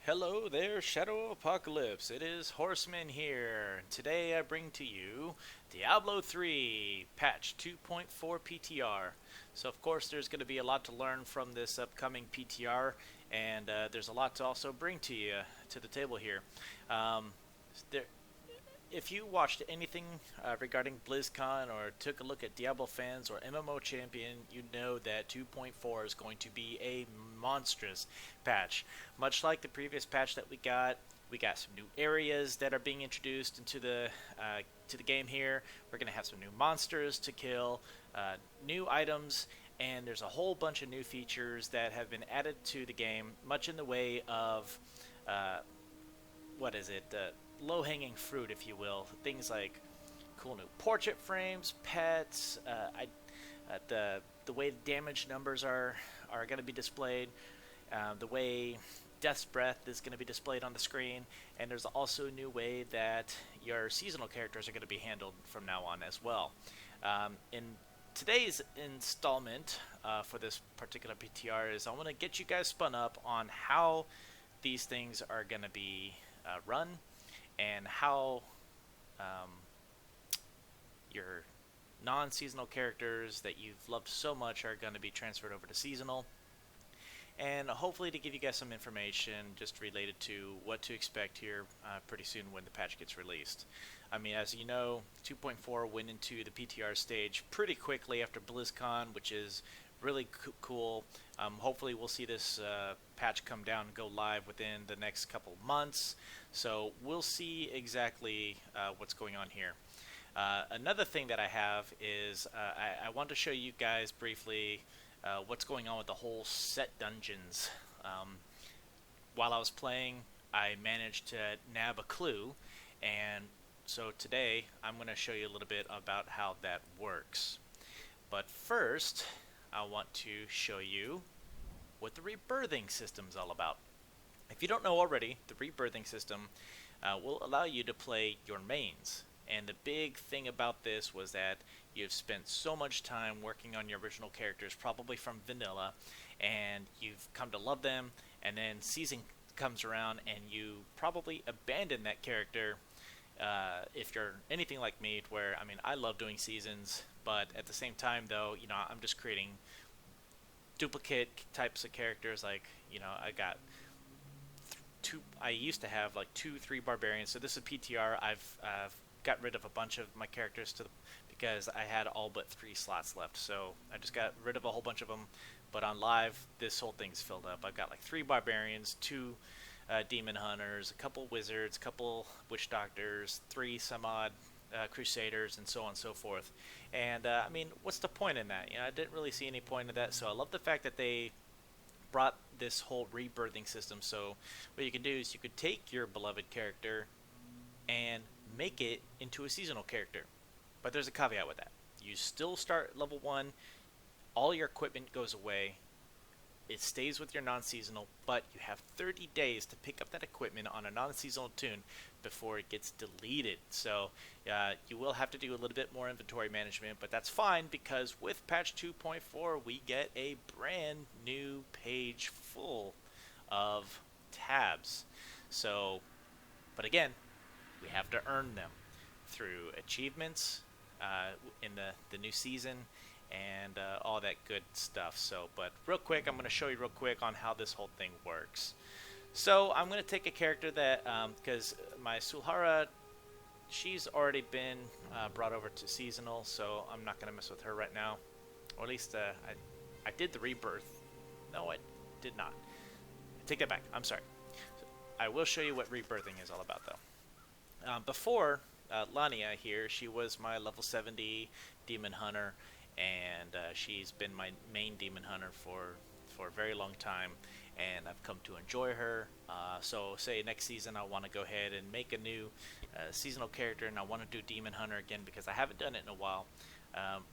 Hello there, Shadow of Apocalypse. It is Horseman here. Today I bring to you Diablo 3 Patch 2.4 PTR. So, of course, there's going to be a lot to learn from this upcoming PTR, and there's a lot to also bring to you to the table here. Um, there, if you watched anything regarding BlizzCon or took a look at Diablo fans or MMO Champion, you know that 2.4 is going to be a monstrous patch. Much like the previous patch that we got some new areas that are being introduced into the game here. We're going to have some new monsters to kill, new items, and there's a whole bunch of new features that have been added to the game, much in the way of uh, what is it? Low-hanging fruit, if you will. Things like cool new portrait frames, pets. The way damage numbers are going to be displayed, the way Death's Breath is going to be displayed on the screen, and there's also a new way that your seasonal characters are going to be handled from now on as well. In today's installment for this particular PTR is I want to get you guys spun up on how these things are going to be run and how um, your non-seasonal characters that you've loved so much are going to be transferred over to seasonal, and hopefully to give you guys some information just related to what to expect here pretty soon when the patch gets released. I mean, as you know, 2.4 went into the PTR stage pretty quickly after BlizzCon, which is really cool. Hopefully we'll see this patch come down and go live within the next couple months, so we'll see exactly what's going on here. Another thing that I have is I want to show you guys briefly what's going on with the whole set dungeons. While I was playing, I managed to nab a clue, and so today I'm going to show you a little bit about how that works. But first, I want to show you what the Rebirthing System is all about. If you don't know already, the Rebirthing System will allow you to play your mains. And the big thing about this was that you've spent so much time working on your original characters, probably from vanilla, and you've come to love them, and then season comes around and you probably abandon that character if you're anything like me, where, I mean, I love doing seasons, but at the same time, though, you know, I'm just creating duplicate types of characters. Like, you know, I used to have like 2-3 barbarians, so this is PTR. I've got rid of a bunch of my characters because I had all but 3 slots left, so I just got rid of a whole bunch of them. But on live, this whole thing's filled up. I've got like 3 barbarians, 2 demon hunters, a couple wizards, a couple witch doctors, 3 some odd crusaders, and so on and so forth. And I mean, what's the point in that? You know, I didn't really see any point in that. So I love the fact that they brought this whole rebirthing system. So what you can do is you could take your beloved character and make it into a seasonal character. But there's a caveat with that. You still start level 1, all your equipment goes away, it stays with your non-seasonal, but you have 30 days to pick up that equipment on a non-seasonal tune before it gets deleted. So you will have to do a little bit more inventory management, but that's fine because with patch 2.4 we get a brand new page full of tabs. So, but again, we have to earn them through achievements in the new season and all that good stuff. So, but real quick, I'm going to show you real quick on how this whole thing works. So I'm going to take a character that, because my Sulhara, she's already been brought over to seasonal, so I'm not going to mess with her right now. Or at least I did the rebirth. No, I did not. I take that back. I'm sorry. So I will show you what rebirthing is all about, though. Before Lania here, she was my level 70 demon hunter, and she's been my main demon hunter for a very long time, and I've come to enjoy her. So say next season I want to go ahead and make a new seasonal character, and I want to do demon hunter again because I haven't done it in a while.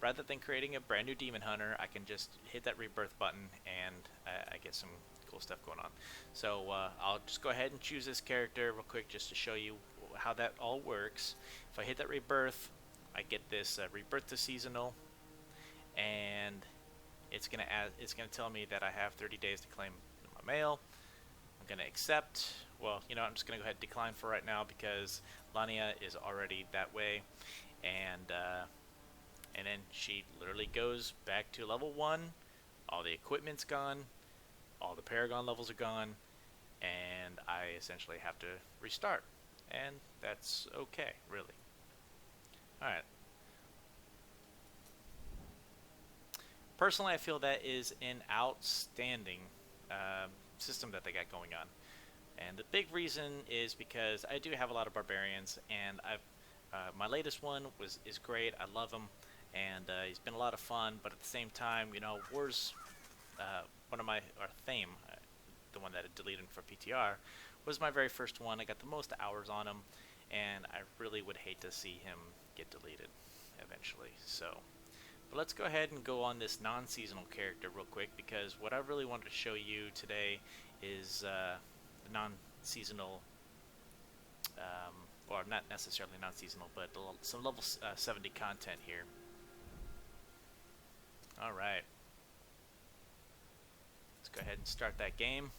Rather than creating a brand new demon hunter, I can just hit that rebirth button and I get some cool stuff going on. So I'll just go ahead and choose this character real quick just to show you how that all works. If I hit that rebirth, I get this rebirth to seasonal, and it's gonna tell me that I have 30 days to claim my mail. I'm going to accept. Well, you know, I'm just going to go ahead and decline for right now because Lania is already that way. And then she literally goes back to level 1. All the equipment's gone. All the Paragon levels are gone. And I essentially have to restart. And that's okay, really. Alright. Personally, I feel that is an outstanding system that they got going on. And the big reason is because I do have a lot of barbarians, and my latest one is great. I love him, and he's been a lot of fun. But at the same time, you know, War's Thame, the one that I deleted for PTR, was my very first one. I got the most hours on him, and I really would hate to see him get deleted eventually. So, but let's go ahead and go on this non-seasonal character real quick, because what I really wanted to show you today is non-seasonal, or not necessarily non-seasonal, but some level 70 content here. Alright. Let's go ahead and start that game.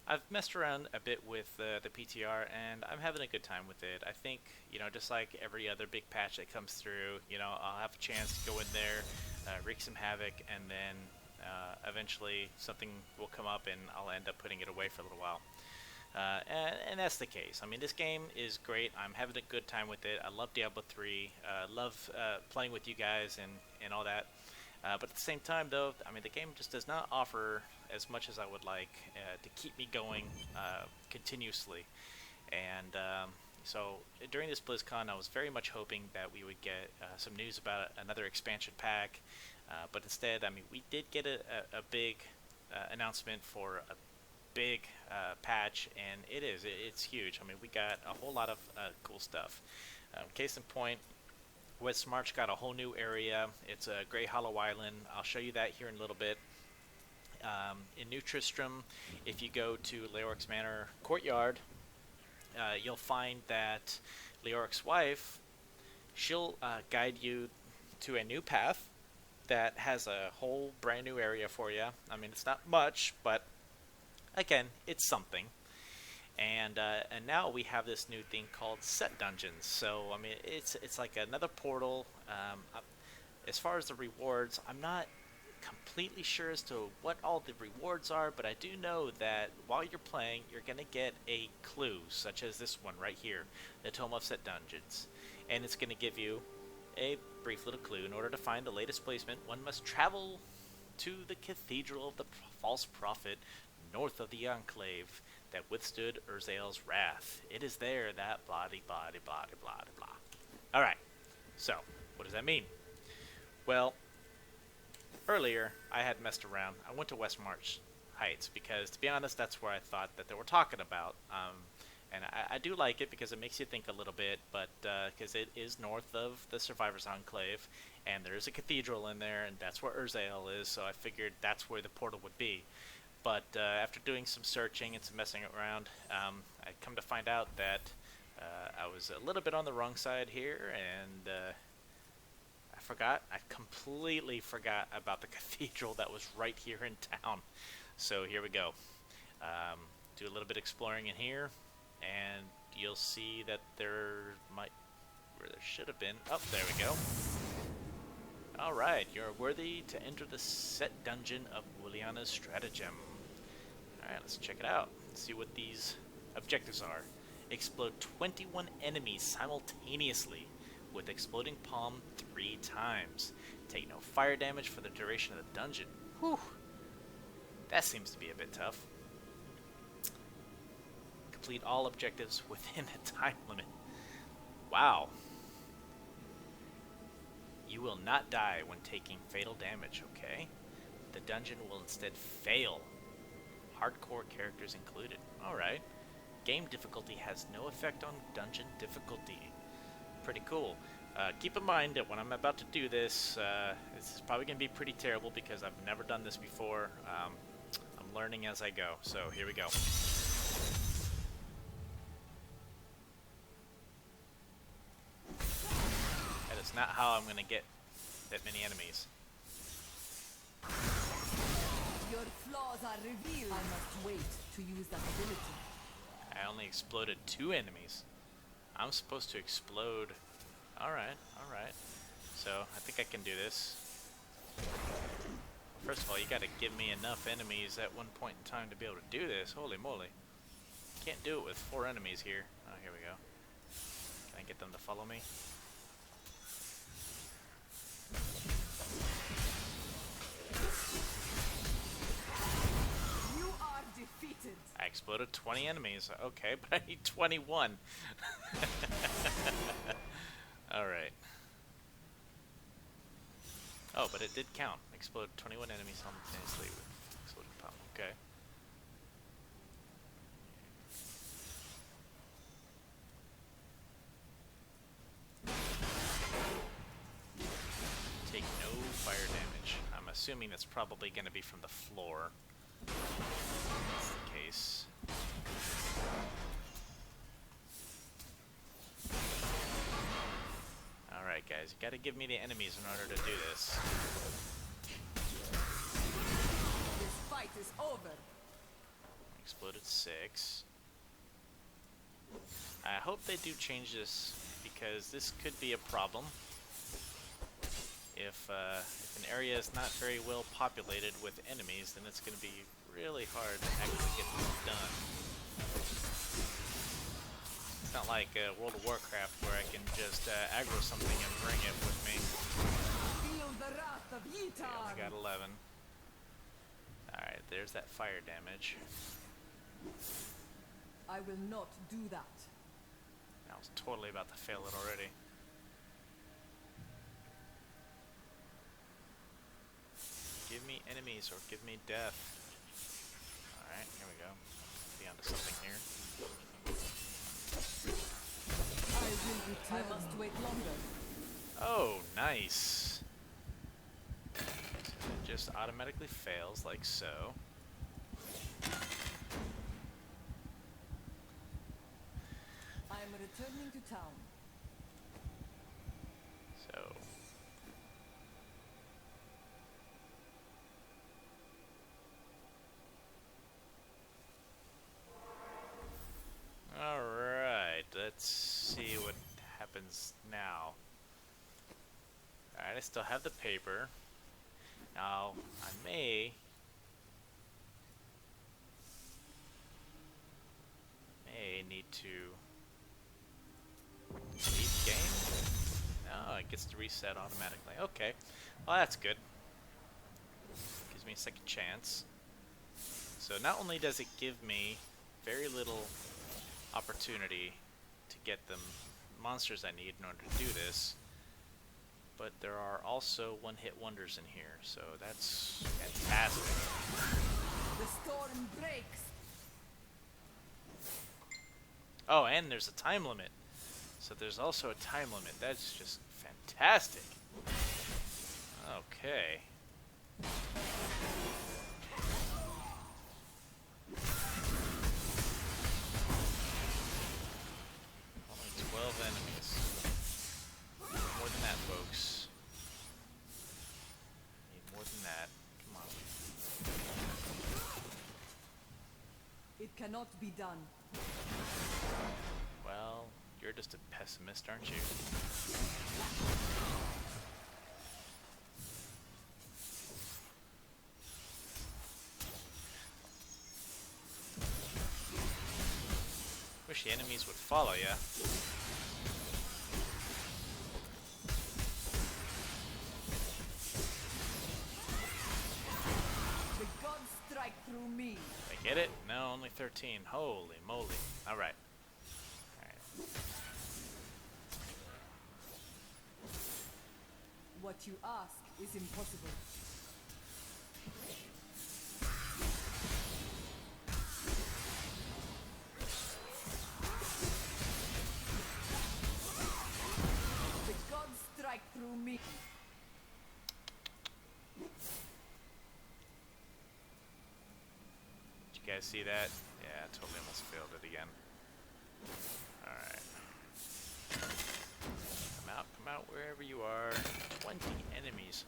I've messed around a bit with the PTR, and I'm having a good time with it. I think, you know, just like every other big patch that comes through, you know, I'll have a chance to go in there, wreak some havoc, and then eventually something will come up and I'll end up putting it away for a little while. And that's the case. I mean, this game is great. I'm having a good time with it. I love Diablo 3. Love playing with you guys and all that. But at the same time, though, I mean, the game just does not offer as much as I would like to keep me going continuously. And so during this BlizzCon, I was very much hoping that we would get some news about another expansion pack. But instead, I mean, we did get a big announcement for a big patch, and it's huge. I mean, we got a whole lot of cool stuff. Case in point, West March got a whole new area. It's a Grey Hollow Island. I'll show you that here in a little bit. In New Tristram, if you go to Leoric's Manor Courtyard, you'll find that Leoric's wife, she'll guide you to a new path that has a whole brand new area for you. I mean, it's not much, but again, it's something. And now we have this new thing called set dungeons. So I mean, it's like another portal. As far as the rewards, I'm not completely sure as to what all the rewards are, but I do know that while you're playing, you're gonna get a clue, such as this one right here, the Tome of Set Dungeons, and it's gonna give you a brief little clue. In order to find the latest placement, one must travel to the Cathedral of the False Prophet, north of the Enclave that withstood Urzael's wrath. It is there that blah de blah de blah de blah de blah. Alright, so what does that mean? Well, earlier I had messed around. I went to West March Heights because, to be honest, that's where I thought that they were talking about. And I do like it because it makes you think a little bit, but because it is north of the Survivor's Enclave, and there is a cathedral in there, and that's where Urzael is, so I figured that's where the portal would be. But after doing some searching and some messing around, I come to find out that I was a little bit on the wrong side here, and I completely forgot about the cathedral that was right here in town. So here we go. Do a little bit exploring in here, and you'll see that there should have been. Oh, there we go. Alright, you're worthy to enter the set dungeon of Julianas Stratagem. Alright, let's check it out. Let's see what these objectives are. Explode 21 enemies simultaneously with exploding palm 3 times. Take no fire damage for the duration of the dungeon. Whew. That seems to be a bit tough. Complete all objectives within the time limit. Wow. You will not die when taking fatal damage, okay? The dungeon will instead fail. Hardcore characters included. Alright. Game difficulty has no effect on dungeon difficulty. Pretty cool. Keep in mind that when I'm about to do this, this is probably going to be pretty terrible because I've never done this before. I'm learning as I go, so here we go. That's not how I'm gonna get that many enemies. Your flaws are revealed. I must wait to use that ability. I only exploded 2 enemies. I'm supposed to explode. Alright, alright. So, I think I can do this. First of all, you gotta give me enough enemies at one point in time to be able to do this. Holy moly. Can't do it with 4 enemies here. Oh, here we go. Can I get them to follow me? You are defeated. I exploded 20 enemies. Okay, but I need 21. Alright. Oh, but it did count. Exploded 21 enemies simultaneously with exploding pump. Okay. Take no fire damage. I'm assuming that's probably going to be from the floor. That's the case. Alright guys, you gotta give me the enemies in order to do this. This fight is over. Exploded 6. I hope they do change this, because this could be a problem. If an area is not very well populated with enemies, then it's going to be really hard to actually get this done. It's not like World of Warcraft where I can just aggro something and bring it with me. Feel the wrath of Okay, Yitar. I got 11. Alright, there's that fire damage. I will not do that. I was totally about to fail it already. Give me enemies or give me death. Alright, here we go. Be onto something here. I will return. I must wait longer. Oh, nice. So it just automatically fails like so. I am returning to town. So alright, let's see what happens now. Alright, I still have the paper. Now, I may need to leave game. No, it gets to reset automatically. Okay, well that's good. Gives me a second chance. So not only does it give me very little opportunity to get the monsters I need in order to do this, but there are also one-hit wonders in here, so that's fantastic. The storm breaks. Oh, and there's a time limit. So there's also a time limit. That's just fantastic. Okay. Only 12 enemies. More than that, folks. Need more than that. Come on. It cannot be done. Well, you're just a pessimist, aren't you? Wish the enemies would follow ya. The gods strike through me. Did I get it? No, only 13. Holy moly. Alright. What you ask is impossible. The gods strike through me. Did you guys see that? Yeah, I totally almost failed it again. Alright. Come out, wherever wherever you are. 20 enemies.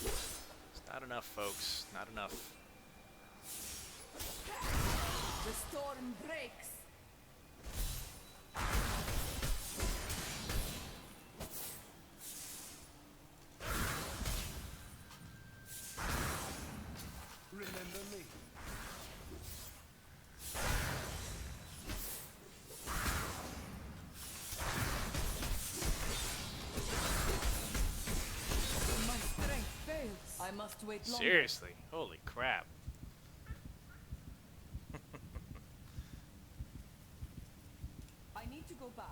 It's not enough, folks. Not enough. The storm breaks. Remember me. My strength fails. I must wait longer. Seriously? Holy crap. I need to go back.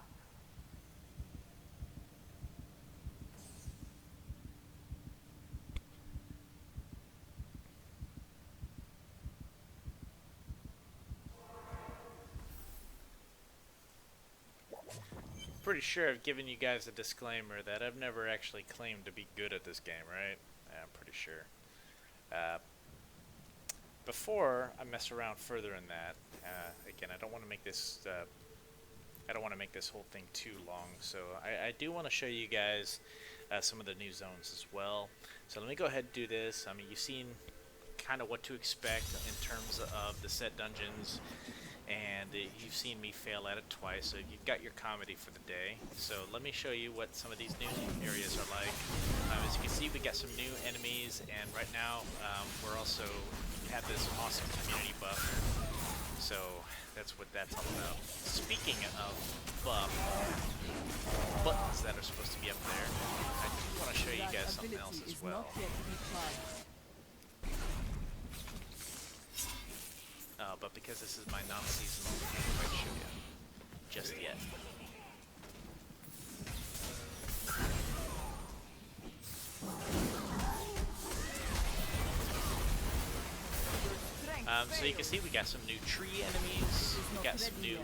Pretty sure I've given you guys a disclaimer that I've never actually claimed to be good at this game, right? Yeah, I'm pretty sure. Before I mess around further in that, again, I don't want to make this. I don't want to make this whole thing too long, so I do want to show you guys some of the new zones as well. So let me go ahead and do this. I mean, you've seen kind of what to expect in terms of the set dungeons. And you've seen me fail at it twice, so you've got your comedy for the day. So let me show you what some of these new areas are like. As you can see, we got some new enemies, and right now we're also have this awesome community buff. So that's what that's all about. Speaking of buff, buttons that are supposed to be up there, I do want to show you guys something else as well. But because this is my non-seasonal, I can't quite show you just yet. So you can see we got some new tree enemies, we got some new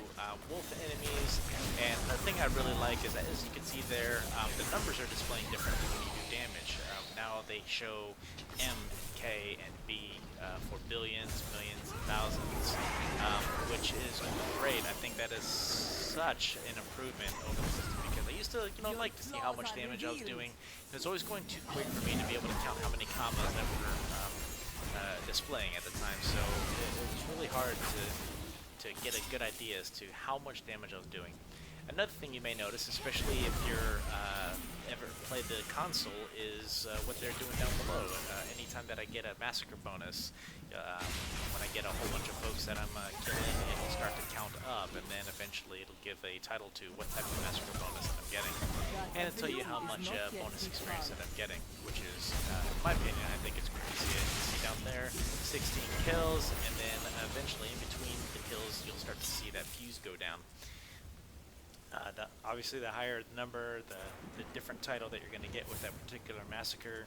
wolf enemies, and the thing I really like is that, as you can see there, the numbers are displaying differently when you do damage. Now they show M, K, and B for billions, millions, and thousands, which is great. I think that is such an improvement over the system, because I used to, like to see how much damage I was doing. It was always going too quick for me to be able to count how many combos that were displaying at the time, so it was really hard to get a good idea as to how much damage I was doing. Another thing you may notice, especially if you're ever played the console, is what they're doing down below. Anytime that I get a massacre bonus, when I get a whole bunch of folks that I'm killing, it'll start to count up, and then eventually it'll give a title to what type of massacre bonus that I'm getting, and it'll tell you how much bonus experience that I'm getting, which is, in my opinion, I think it's crazy. You see down there, 16 kills, and then eventually in between the kills, you'll start to see that fuse go down. Obviously, the higher the number, the different title that you're going to get with that particular massacre,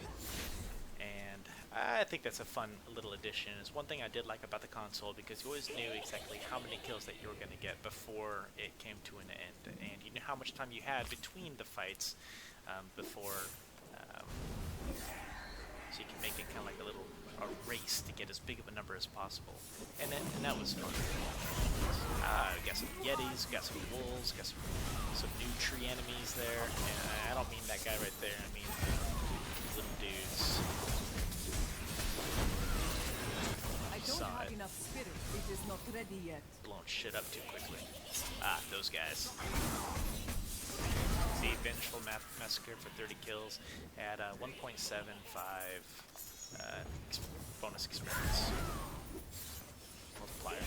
and I think that's a fun little addition. It's one thing I did like about the console, because you always knew exactly how many kills that you were going to get before it came to an end, and you knew how much time you had between the fights before, so you can make it kind of like a race to get as big of a number as possible, and that was fun. We got some yetis, got some wolves, got some new tree enemies there, and I don't mean that guy right there, I mean these little dudes. I don't have enough spirit. It is not ready yet. Blowing shit up too quickly. Those guys. See, Vengeful Massacre for 30 kills at 1.75 bonus experience multiplier.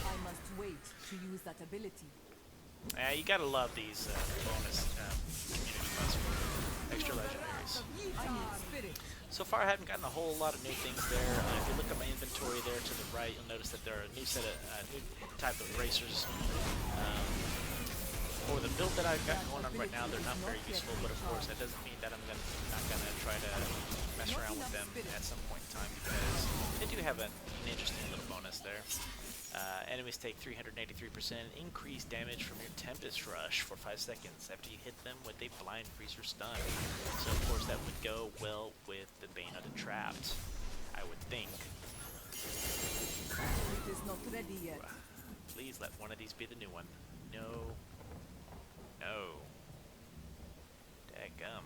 I must wait to use that ability. You gotta love these bonus community buffs for extra legendaries. I need spirit. So far, I haven't gotten a whole lot of new things there. If you look at my inventory there to the right, you'll notice that there are a new set of new type of racers. For the build that I've got going on right now, they're not very useful, but of course that doesn't mean that I'm not gonna try to mess around with them at some point in time, because they do have an interesting little bonus there. Enemies take 383% increased damage from your Tempest Rush for 5 seconds after you hit them with a Blind Freeze or Stun. So of course that would go well with the Bane of the Trapped, I would think. It is not ready yet. Please Please let one of these be the new one. No. No. Dadgum.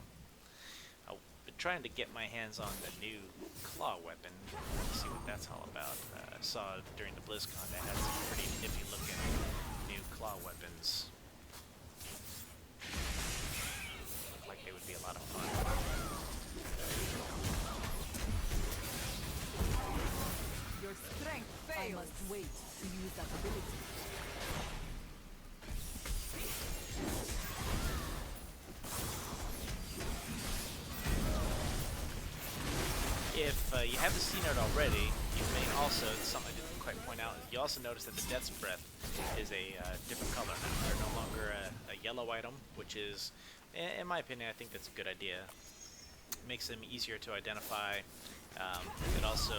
I've been trying to get my hands on the new claw weapon. See what that's all about. I saw during the Blizzcon they had some pretty nifty looking new claw weapons. Looked like they would be a lot of fun. Your strength fails. I must wait to use that ability. If you haven't seen it already, you may also, something I didn't quite point out, you also notice that the Death's Breath is a different color now. They're no longer a yellow item, which is, in my opinion, I think that's a good idea. It makes them easier to identify. It also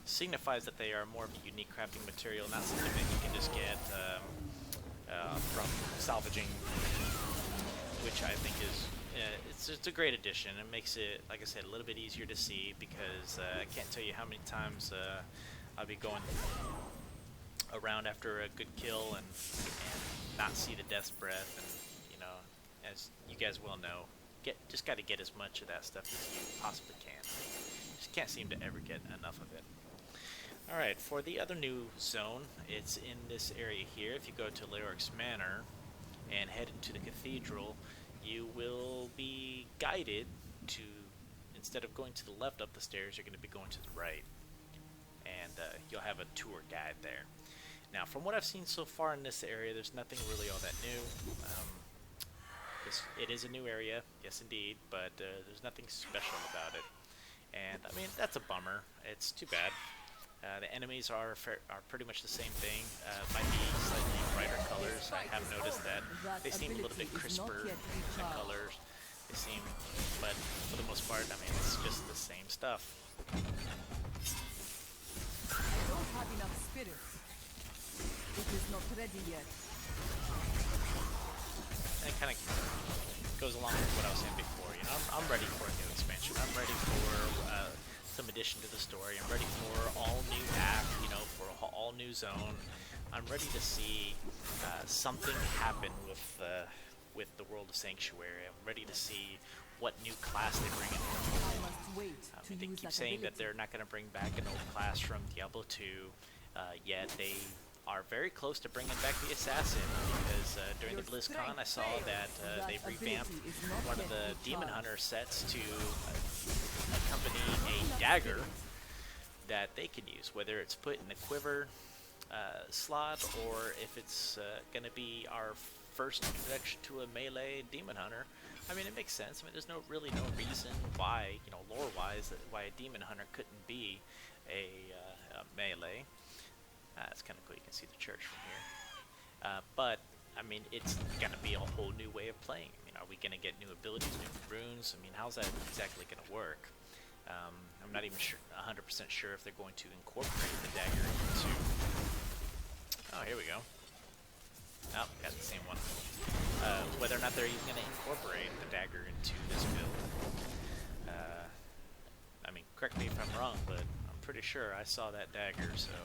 signifies that they are more of a unique crafting material, not something that you can just get from salvaging, which I think is it's a great addition. It makes it, like I said, a little bit easier to see, because I can't tell you how many times I'll be going around after a good kill and not see the Death's Breath, and you know, as you guys well know, just got to get as much of that stuff as you possibly can. Just can't seem to ever get enough of it. Alright, for the other new zone, it's in this area here. If you go to Leoric's Manor and head into the cathedral, you will be guided to, instead of going to the left up the stairs, you're going to be going to the right. And you'll have a tour guide there. Now, from what I've seen so far in this area, there's nothing really all that new. It is a new area, yes indeed, but there's nothing special about it. And, I mean, that's a bummer. It's too bad. The enemies are pretty much the same thing. Might be slightly brighter colors. I have noticed that they seem a little bit crisper in the colors. They seem, but for the most part, I mean, it's just the same stuff. I don't have enough spirit. It is not ready yet. That kind of goes along with what I was saying before. You know, I'm ready for a new expansion. I'm ready for some addition to the story. I'm ready for all new act, you know, for all new zone. I'm ready to see something happen with the world of Sanctuary. I'm ready to see what new class they bring in. They keep saying that they're not going to bring back an old class from Diablo 2, yet they are very close to bringing back the Assassin, because during the Blizzcon I saw that they revamped one of the Demon Hunter sets to accompany a dagger that they can use, whether it's put in the quiver slot or if it's going to be our first introduction to a melee Demon Hunter. I mean, it makes sense. I mean, there's really no reason why, you know, lore-wise, why a Demon Hunter couldn't be a melee. It's kind of cool. You can see the church from here. But I mean, it's going to be a whole new way of playing. I mean, are we going to get new abilities, new runes? I mean, how's that exactly going to work? I'm not even 100% sure if they're going to incorporate the dagger into... Oh, here we go. Oh, got the same one. Whether or not they're even going to incorporate the dagger into this build. I mean, correct me if I'm wrong, but I'm pretty sure I saw that dagger, so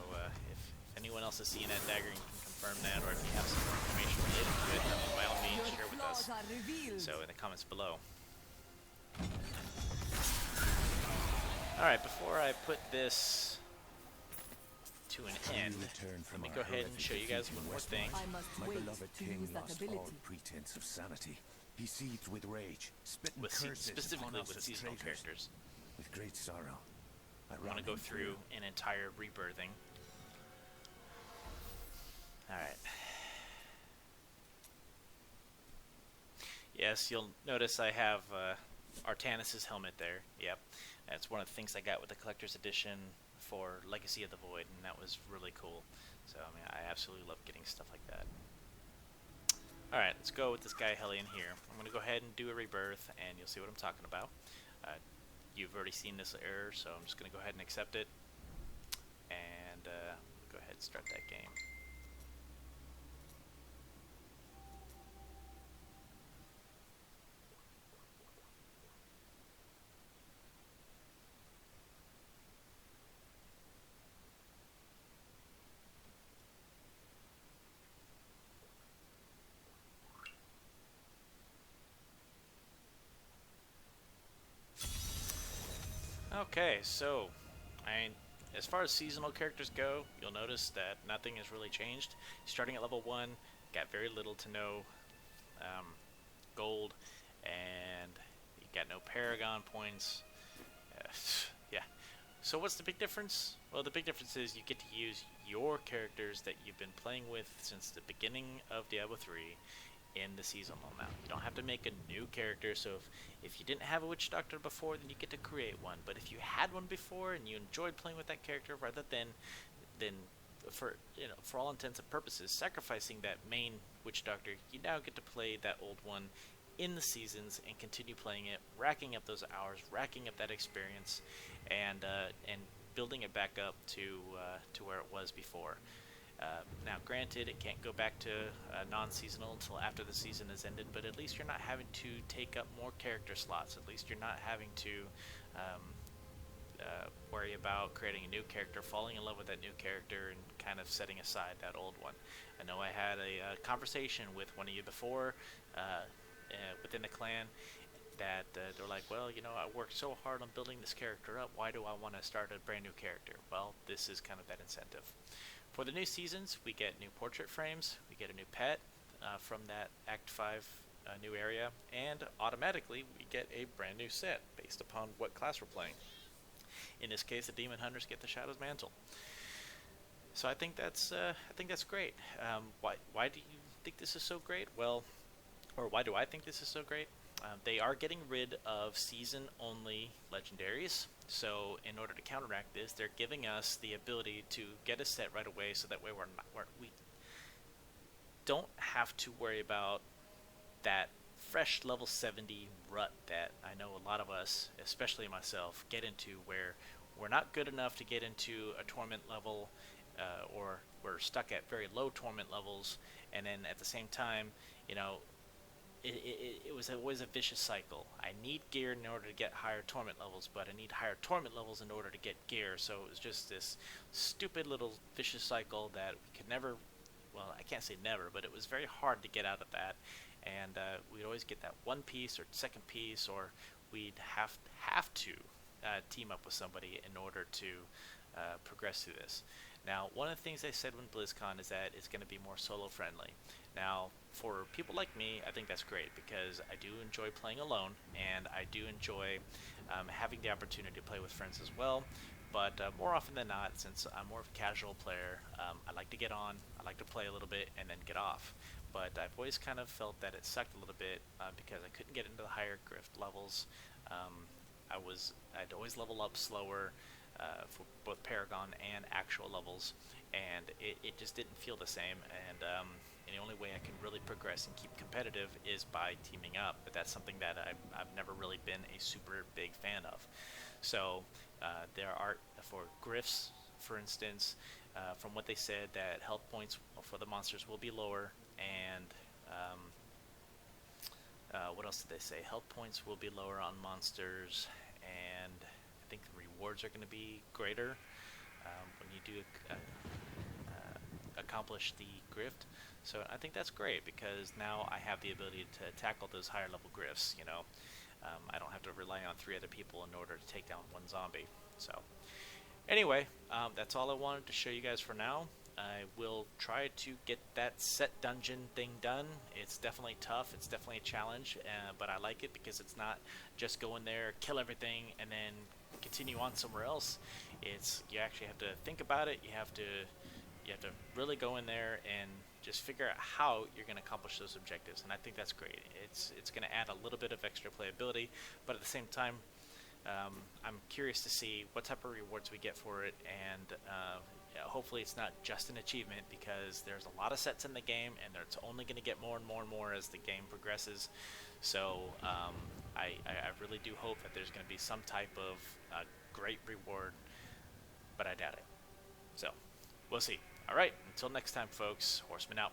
if anyone else is seeing that dagger, you can confirm that, or if you have some more information related to it, by all means, share with us. So, in the comments below. Alright, before I put this to an end, let me go ahead and show you guys one more thing. My beloved king lost all pretense of sanity. He seethed with rage, spitting curses Specifically upon us with as seasonal traitors. characters. With great sorrow, I want to go through an entire rebirthing. Alright. Yes, you'll notice I have Artanis' helmet there. Yep. That's one of the things I got with the Collector's Edition for Legacy of the Void, and that was really cool. So, I mean, I absolutely love getting stuff like that. Alright, let's go with this guy Hellion here. I'm going to go ahead and do a rebirth, and you'll see what I'm talking about. You've already seen this error, so I'm just going to go ahead and accept it. And go ahead and start that game. Okay, so as far as seasonal characters go, you'll notice that nothing has really changed. Starting at level 1, got very little to no gold, and you got no Paragon points. Yeah. So what's the big difference? Well, the big difference is you get to use your characters that you've been playing with since the beginning of Diablo 3 in the seasonal now. You don't have to make a new character, so if you didn't have a Witch Doctor before, then you get to create one. But if you had one before and you enjoyed playing with that character, rather than for all intents and purposes sacrificing that main Witch Doctor, you now get to play that old one in the seasons and continue playing it, racking up those hours, racking up that experience, and building it back up to where it was before. Now, granted, it can't go back to non-seasonal until after the season has ended, but at least you're not having to take up more character slots. At least you're not having to worry about creating a new character, falling in love with that new character, and kind of setting aside that old one. I know I had a conversation with one of you before within the clan that they're like, well, I worked so hard on building this character up, why do I want to start a brand new character? Well, this is kind of that incentive. For the new seasons, we get new portrait frames, we get a new pet from that Act 5 new area, and automatically we get a brand new set based upon what class we're playing. In this case, the Demon Hunters get the Shadow's Mantle. So I think that's great. Why do you think this is so great? Well, or why do I think this is so great? They are getting rid of season-only legendaries. So in order to counteract this, they're giving us the ability to get a set right away, so that way we don't have to worry about that fresh level 70 rut that I know a lot of us, especially myself, get into, where we're not good enough to get into a torment level, or we're stuck at very low torment levels, and then at the same time, it was always a vicious cycle. I need gear in order to get higher torment levels, but I need higher torment levels in order to get gear. So it was just this stupid little vicious cycle that we could never, well, I can't say never, but it was very hard to get out of that. And we'd always get that one piece or second piece, or we'd have to team up with somebody in order to progress through this. Now, one of the things they said when Blizzcon is that it's going to be more solo friendly. Now, for people like me, I think that's great, because I do enjoy playing alone, and I do enjoy having the opportunity to play with friends as well. But more often than not, since I'm more of a casual player, I like to get on, I like to play a little bit, and then get off. But I've always kind of felt that it sucked a little bit because I couldn't get into the higher grift levels. I'd always level up slower for both Paragon and actual levels, and it just didn't feel the same. And the only way I can really progress and keep competitive is by teaming up. But that's something that I've never really been a super big fan of. So there are, for grifts, for instance, from what they said, that health points for the monsters will be lower, and what else did they say? Health points will be lower on monsters, and I think the rewards are going to be greater when you do accomplish the grift. So I think that's great, because now I have the ability to tackle those higher level grifts. I don't have to rely on 3 other people in order to take down one zombie. So anyway, that's all I wanted to show you guys for now. I will try to get that set dungeon thing done. It's definitely tough, it's definitely a challenge, but I like it because it's not just go in there, kill everything, and then continue on somewhere else. You actually have to think about it. You have to really go in there and just figure out how you're going to accomplish those objectives, and I think that's great. It's going to add a little bit of extra playability, but at the same time, I'm curious to see what type of rewards we get for it, and hopefully it's not just an achievement, because there's a lot of sets in the game, and it's only going to get more and more and more as the game progresses. So I really do hope that there's going to be some type of great reward, but I doubt it. So we'll see. All right, until next time, folks. Horseman out.